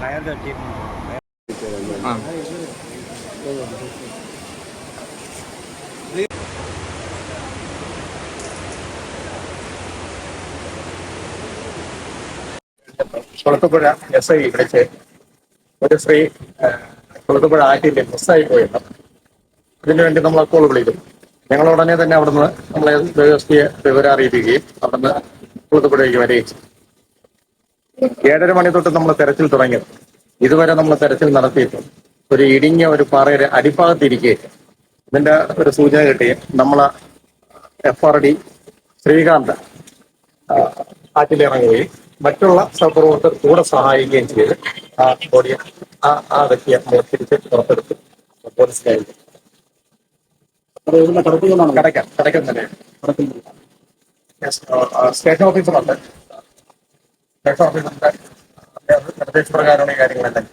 ആ കുളത്തുപുഴ SI വിളിച്ച് ഒരു സ്ത്രീ കുളത്തുപുഴ ആറ്റിൽ മിസ്സായി പോയിട്ട് അതിനുവേണ്ടി നമ്മൾ കോൾ വിളിക്കും. ഞങ്ങൾ ഉടനെ തന്നെ അവിടുന്ന് നമ്മളെ ദേശീയ വിവരം അറിയിക്കുകയും അവിടുന്ന് കുളത്തുപുഴയ്ക്ക് വരികയും ചെയ്യും. 7:30 മണി തൊട്ട് നമ്മൾ തെരച്ചിൽ തുടങ്ങിയത്. ഇതുവരെ നമ്മൾ തെരച്ചിൽ നടത്തിയിട്ട് ഒരു ഇടുങ്ങിയ ഒരു പാറയുടെ അടിഭാഗത്തിരിക്കുകയും ഇതിന്റെ ഒരു സൂചന കിട്ടുകയും നമ്മളെ FRD ശ്രീകാന്ത് ആറ്റിലിറങ്ങുകയും മറ്റുള്ള സഹപ്രവർത്തകർ കൂടെ സഹായിക്കുകയും ചെയ്ത് ആ ബോഡിയെ ആ വ്യക്തിയെ തിരിച്ച് പുറത്തെടുത്ത് പോലീസിലായിരുന്നു. കടയ്ക്കൽ തന്നെ സ്റ്റേഷൻ ഓഫീസറുണ്ട്. സ്റ്റേഷൻ ഓഫീസറിന്റെ നിർദ്ദേശപ്രകാരമാണ് ഈ കാര്യങ്ങളെല്ലാം.